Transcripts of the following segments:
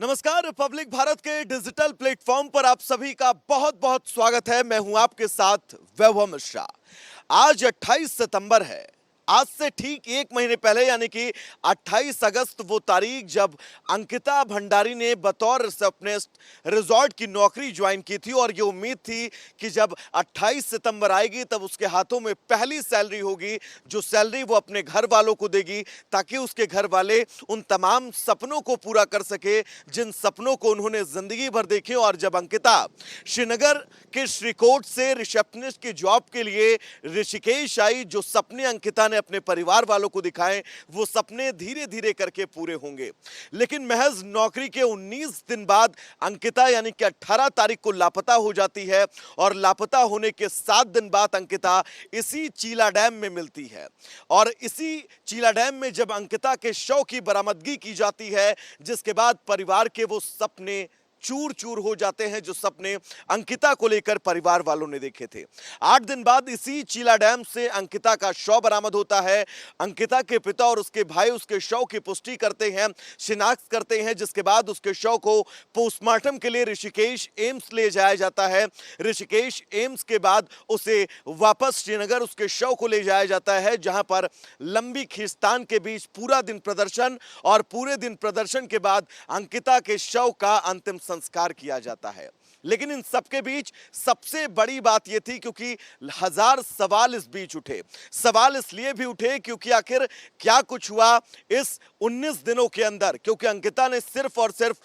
नमस्कार। रिपब्लिक भारत के digital platform पर आप सभी का बहुत बहुत स्वागत है। मैं हूं आपके साथ वैभव मिश्रा। आज 28 सितंबर है। आज से ठीक एक महीने पहले यानी कि 28 अगस्त वो तारीख जब अंकिता भंडारी ने बतौर रिसेप्शनिस्ट रिजॉर्ट की नौकरी ज्वाइन की थी और ये उम्मीद थी कि जब 28 सितंबर आएगी तब उसके हाथों में पहली सैलरी होगी, जो सैलरी वो अपने घर वालों को देगी ताकि उसके घर वाले उन तमाम सपनों को पूरा कर सके जिन सपनों को उन्होंने जिंदगी भर देखे। और जब अंकिता श्रीनगर के श्रीकोट से रिसेप्शनिस्ट की जॉब के लिए ऋषिकेश आई, जो सपने अंकिता ने अपने परिवार वालों को दिखाए वो सपने धीरे धीरे करके पूरे होंगे। लेकिन महज नौकरी के 19 दिन बाद अंकिता यानी कि 18 तारीख को लापता हो जाती है और लापता होने के 7 दिन बाद अंकिता इसी चीला डैम में मिलती है। और इसी चीला डैम में जब अंकिता के शव की बरामदगी की जाती है, जिसके बाद परिवार के वो सपने चूर चूर हो जाते हैं जो सपने अंकिता को लेकर परिवार वालों ने देखे थे। 8 दिन बाद इसी चीला डैम से अंकिता का शव बरामद होता है। अंकिता के पिता और उसके भाई उसके शव की पुष्टि करते हैं, शिनाख्त करते हैं, जिसके बाद उसके शव को पोस्टमार्टम के लिए ऋषिकेश एम्स ले जाया जाता है। ऋषिकेश एम्स के बाद उसे वापस श्रीनगर उसके शव को ले जाया जाता है, जहां पर लंबी खींचतान के बीच पूरा दिन प्रदर्शन और पूरे दिन प्रदर्शन के बाद अंकिता के शव का अंतिम संस्कार किया जाता है। लेकिन इन सबके बीच सबसे बड़ी बात यह थी, क्योंकि हजार सवाल इस बीच उठे। सवाल इसलिए भी उठे क्योंकि आखिर क्या कुछ हुआ इस 19 दिनों के अंदर, क्योंकि अंकिता ने सिर्फ और सिर्फ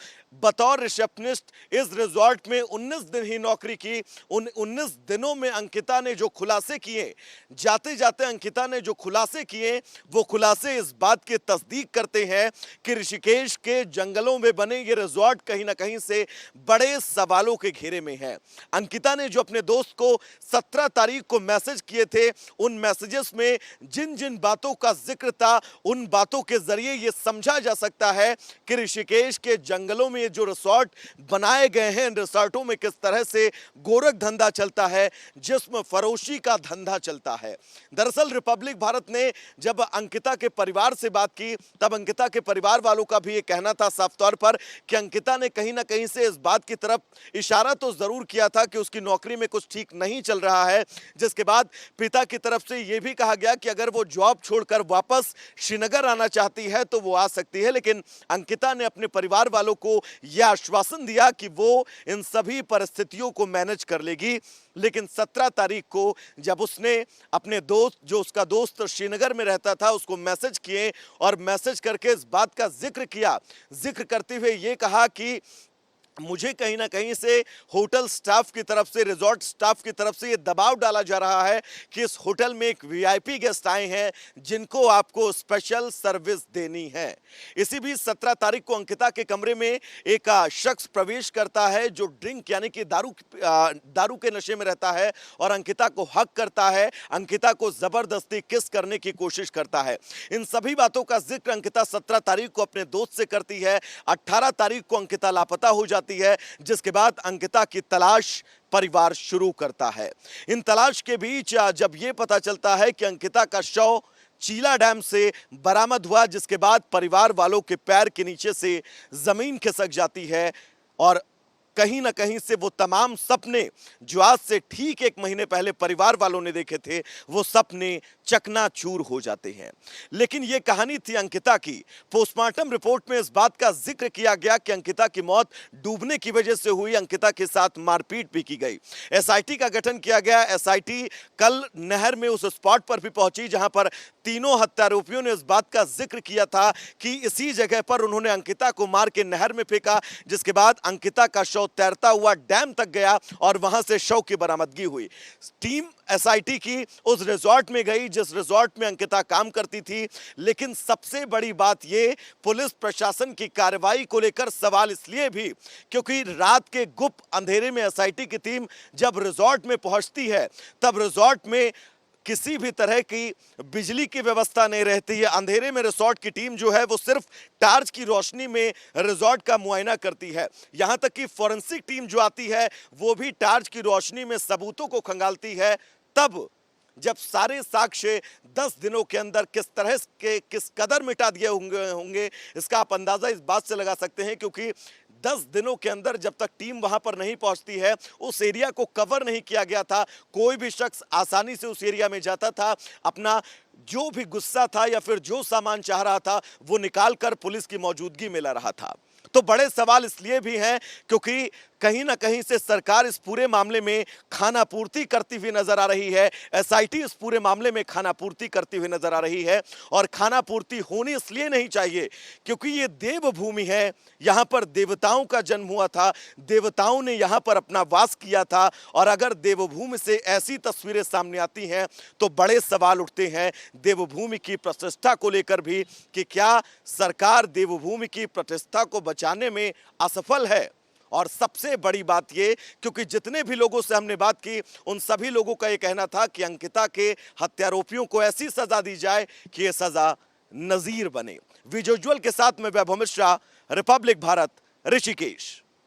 बतौर रिसेप्शनिस्ट इस रिजॉर्ट में 19 दिन ही नौकरी की। उन 19 दिनों में अंकिता ने जो खुलासे किए, जाते जाते अंकिता ने जो खुलासे किए, वो खुलासे इस बात की तस्दीक करते हैं कि ऋषिकेश के जंगलों में बने ये रिजॉर्ट कहीं ना कहीं से बड़े सवालों के घेरे में है। अंकिता ने जो अपने दोस्त को 17 तारीख को मैसेज किए थे, उन मैसेजेस में जिन जिन बातों का जिक्र था, उन बातों के जरिए यह समझा जा सकता है कि ऋषिकेश के जंगलों में जो रिसोर्ट बनाए गए हैं, इन रिसोर्टों में किस तरह से गोरख धंधा चलता है, जिस्म फरोशी का धंधा चलता है। दरअसल रिपब्लिक भारत ने जब अंकिता के परिवार से बात की, तब अंकिता के परिवार वालों का भी ये कहना था साफ तौर पर कि अंकिता ने कहीं ना कहीं से इस बात की तरफ इशारा तो जरूर किया था कि उसकी नौकरी में कुछ ठीक नहीं चल रहा है। जिसके बाद पिता की तरफ से यह भी कहा गया कि अगर वो जॉब छोड़कर वापस श्रीनगर आना चाहती है तो वो आ सकती है। लेकिन अंकिता ने अपने परिवार वालों को यह आश्वासन दिया कि वो इन सभी परिस्थितियों को मैनेज कर लेगी। लेकिन 17 तारीख को जब उसने अपने दोस्त, जो उसका दोस्त श्रीनगर में रहता था, उसको मैसेज किए और मैसेज करके इस बात का जिक्र किया, जिक्र करते हुए यह कहा कि मुझे कहीं ना कहीं से होटल स्टाफ की तरफ से, रिजॉर्ट स्टाफ की तरफ से ये दबाव डाला जा रहा है कि इस होटल में एक वीआईपी गेस्ट आए हैं जिनको आपको स्पेशल सर्विस देनी है। इसी बीच 17 तारीख को अंकिता के कमरे में एक शख्स प्रवेश करता है जो ड्रिंक यानी कि दारू के नशे में रहता है और अंकिता को हक करता है, अंकिता को जबरदस्ती किस करने की कोशिश करता है। इन सभी बातों का जिक्र अंकिता 17 तारीख को अपने दोस्त से करती है। 18 तारीख को अंकिता लापता हो जाती है, जिसके बाद अंकिता की तलाश परिवार शुरू करता है। इन तलाश के बीच जब यह पता चलता है कि अंकिता का शव चीला डैम से बरामद हुआ, जिसके बाद परिवार वालों के पैर के नीचे से जमीन खिसक जाती है और कहीं ना कहीं से वो तमाम सपने जो आज से ठीक एक महीने पहले परिवार वालों ने देखे थे, वो सपने चकनाचूर हो जाते हैं। लेकिन ये कहानी थी अंकिता की। पोस्टमार्टम रिपोर्ट में इस बात का जिक्र किया गया कि अंकिता की मौत डूबने की वजह से हुई, अंकिता के साथ मारपीट भी की गई। एसआईटी का गठन किया गया। एसआईटी कल नहर में उस स्पॉट पर भी पहुंची जहां पर तीनों हत्यारोपियों ने इस बात का जिक्र किया था कि इसी जगह पर उन्होंने अंकिता को मार के नहर में फेंका, जिसके बाद अंकिता का शव तैरता हुआ डैम तक गया और वहां से शव की बरामदगी हुई। टीम एसआईटी की उस रिजॉर्ट में गई जिस रिजॉर्ट में अंकिता काम करती थी। लेकिन सबसे बड़ी बात यह, पुलिस प्रशासन की कार्रवाई को लेकर सवाल इसलिए भी क्योंकि रात के गुप्त अंधेरे में एसआईटी की टीम जब रिजॉर्ट में पहुंचती है, तब रिजॉर्ट में किसी भी तरह की बिजली की व्यवस्था नहीं रहती है। अंधेरे में रिजॉर्ट की टीम जो है वो सिर्फ टार्च की रोशनी में रिजॉर्ट का मुआयना करती है। यहां तक कि फॉरेंसिक टीम जो आती है वो भी टार्च की रोशनी में सबूतों को खंगालती है। तब जब सारे साक्ष्य 10 दिनों के अंदर किस तरह के किस कदर मिटा दिए होंगे इसका आप अंदाजा इस बात से लगा सकते हैं, क्योंकि 10 दिनों के अंदर जब तक टीम वहां पर नहीं पहुंचती है, उस एरिया को कवर नहीं किया गया था। कोई भी शख्स आसानी से उस एरिया में जाता था, अपना जो भी गुस्सा था या फिर जो सामान चाह रहा था वो निकाल कर पुलिस की मौजूदगी में ला रहा था। तो बड़े सवाल इसलिए भी हैं क्योंकि कहीं ना कहीं से सरकार इस पूरे मामले में खानापूर्ति करती हुई नजर आ रही है, एसआईटी इस पूरे मामले में खानापूर्ति करती हुई नजर आ रही है। और खानापूर्ति होनी इसलिए नहीं चाहिए क्योंकि ये देवभूमि है, यहां पर देवताओं का जन्म हुआ था, देवताओं ने यहां पर अपना वास किया था। और अगर देवभूमि से ऐसी तस्वीरें सामने आती हैं तो बड़े सवाल उठते हैं देवभूमि की प्रतिष्ठा को लेकर भी कि क्या सरकार देवभूमि की प्रतिष्ठा को बचाने में असफल है। और सबसे बड़ी बात ये, क्योंकि जितने भी लोगों से हमने बात की उन सभी लोगों का ये कहना था कि अंकिता के हत्यारोपियों को ऐसी सजा दी जाए कि ये सजा नजीर बने। विजुअल के साथ में वैभव मिश्रा, रिपब्लिक भारत, ऋषिकेश।